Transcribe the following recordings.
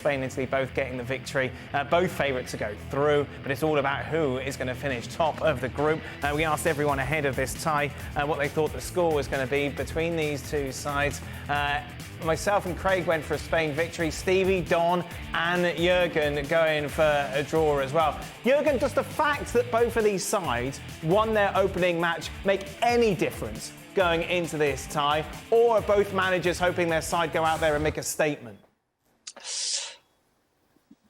Spain and Italy both getting the victory, both favourites to go through, but it's all about who is going to finish top of the group. We asked everyone ahead of this tie what they thought the score was going to be between these two sides. Myself and Craig went for a Spain victory. Stevie, Don and Jurgen going for a draw as well. Jurgen, does the fact that both of these sides won their opening match make any difference going into this tie, or are both managers hoping their side go out there and make a statement?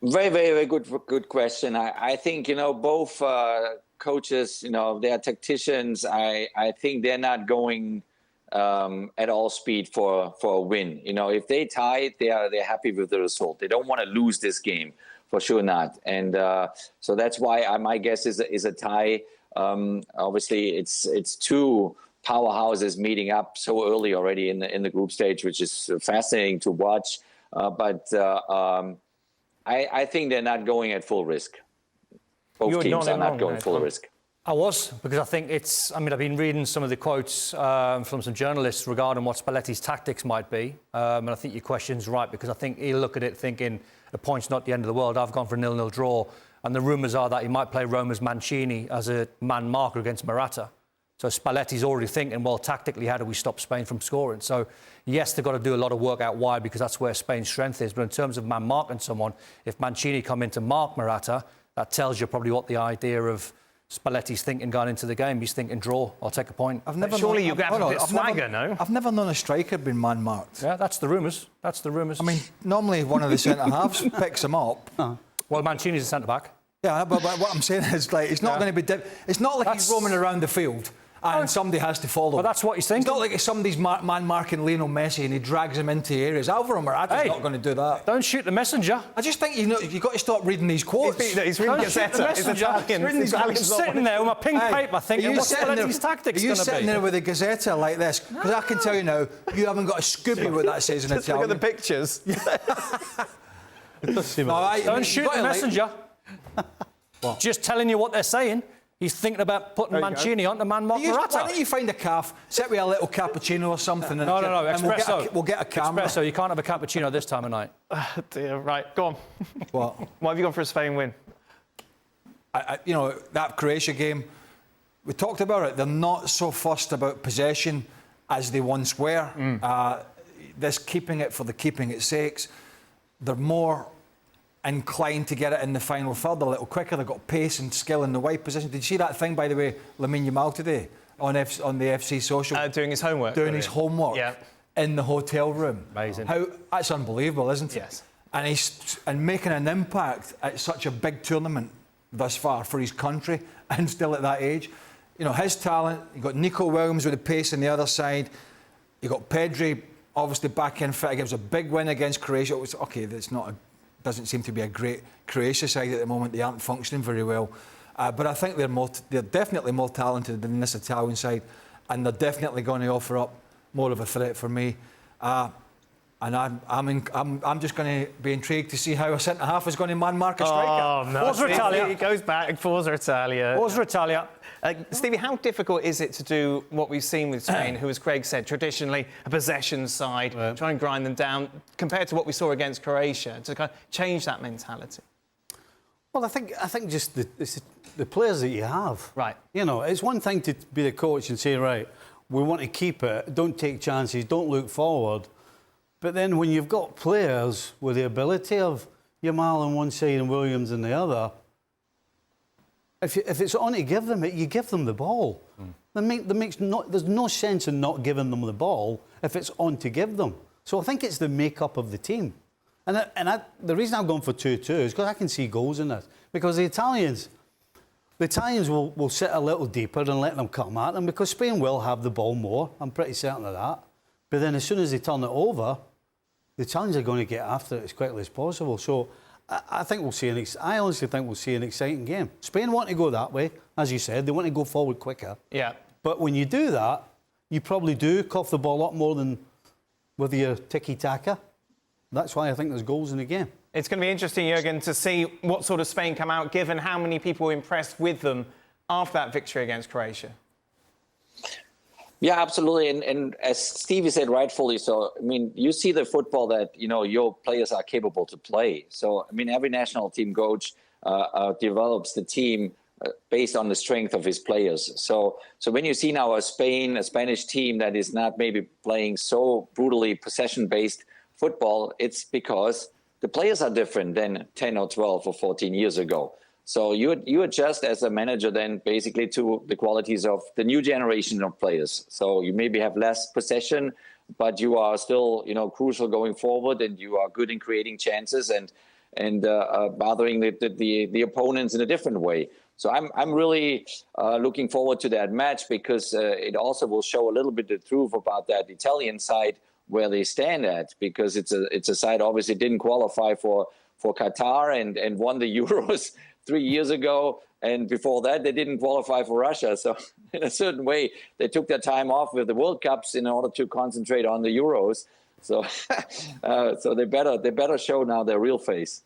Very good question. I think, both coaches, they are tacticians. I think they're not going at all speed for a win. If they tie, they're happy with the result. They don't want to lose this game, for sure not. And so that's why my guess is a tie. Obviously, it's two powerhouses meeting up so early already in the group stage, which is fascinating to watch. I think they're not going at full risk. Both teams are not going full risk. I was, because I think I've been reading some of the quotes from some journalists regarding what Spalletti's tactics might be. And I think your question's right, because I think he'll look at it thinking a point's not the end of the world. I've gone for a 0-0 draw. And the rumours are that he might play Roma's Mancini as a man marker against Morata. So Spalletti's already thinking, well, tactically, how do we stop Spain from scoring? So, yes, they've got to do a lot of work out wide, because that's where Spain's strength is. But in terms of man marking someone, if Mancini come in to mark Morata, that tells you probably what the idea of Spalletti's thinking going into the game. He's thinking draw, I'll take a point. Surely you have a bit of swagger, no? I've never known a striker been man-marked. Yeah, that's the rumours. That's the rumours. I mean, normally one of the centre-halves picks him up. Well, Mancini's a centre-back. Yeah, but what I'm saying is, like, it's not going to be... It's not like he's roaming around the field and somebody has to follow. Well, that's what he's thinking. It's not like if somebody's man-marking Lionel Messi and he drags him into areas. Alvaro Morata's not going to do that. Don't shoot the messenger. I just think you've got to stop reading these quotes. He's reading Gazzetta. He's Italian. I'm sitting there with my pink paper thinking, what's Spalletti's tactics going to be? Are you sitting there with a Gazzetta like this? Because I can tell you now, you haven't got a Scooby what that says in Italian. Look at the pictures. Don't shoot the messenger. Just telling you what they're saying. He's thinking about putting Mancini on to man-mark Morata. Why don't you find a calf, sit with a little cappuccino or something? No, espresso. We'll get a camera. Espresso, you can't have a cappuccino this time of night. Dear, right, go on. What? Why have you gone for a Spain win? That Croatia game, we talked about it. They're not so fussed about possession as they once were. This keeping it for the keeping its sakes. They're more inclined to get it in the final third a little quicker. They've got pace and skill in the wide position. Did you see that thing, by the way, Lamine Yamal today on the FC social? Doing his homework. Doing his homework in the hotel room. Amazing. That's unbelievable, isn't it? Yes. And he's making an impact at such a big tournament thus far for his country, and still at that age. His talent. You've got Nicol Williams with the pace on the other side. You've got Pedri, obviously back in fit. It was a big win against Croatia. It was that's not doesn't seem to be a great Croatia side at the moment. They aren't functioning very well. But I think they're definitely more talented than this Italian side, and they're definitely going to offer up more of a threat for me. And I'm just going to be intrigued to see how a centre-half is going to man-mark a striker. Oh, no. Forza Italia. It goes back. Forza Italia. Forza Italia. Stevie, how difficult is it to do what we've seen with Spain, who, as Craig said, traditionally a possession side, try and grind them down, compared to what we saw against Croatia, to kind of change that mentality? Well, I think just the players that you have. Right. It's one thing to be the coach and say, right, we want to keep it, don't take chances, don't look forward. But then when you've got players with the ability of Yamal on one side and Williams on the other, if it's on to give them it, you give them the ball. There's no sense in not giving them the ball if it's on to give them. So I think it's the makeup of the team. And the reason I've gone for 2-2 is because I can see goals in this. Because the Italians will sit a little deeper and let them come at them, because Spain will have the ball more. I'm pretty certain of that. But then as soon as they turn it over, the Italians are going to get after it as quickly as possible. So I think we'll see I honestly think we'll see an exciting game. Spain want to go that way, as you said. They want to go forward quicker. Yeah. But when you do that, you probably do cough the ball up more than with your tiki-taka. That's why I think there's goals in the game. It's going to be interesting, Jurgen, to see what sort of Spain come out, given how many people were impressed with them after that victory against Croatia. Yeah, absolutely. And as Stevie said rightfully so, I mean, you see the football that, your players are capable to play. So, I mean, every national team coach develops the team based on the strength of his players. So when you see now a Spanish team that is not maybe playing so brutally possession-based football, it's because the players are different than 10 or 12 or 14 years ago. So you adjust as a manager then basically to the qualities of the new generation of players. So you maybe have less possession, but you are still, crucial going forward, and you are good in creating chances and bothering the opponents in a different way. So I'm really looking forward to that match, because it also will show a little bit the truth about that Italian side, where they stand at, because it's a side obviously didn't qualify for Qatar and won the Euros 3 years ago, and before that they didn't qualify for Russia. So in a certain way, they took their time off with the World Cups in order to concentrate on the Euros. So so they better show now their real face.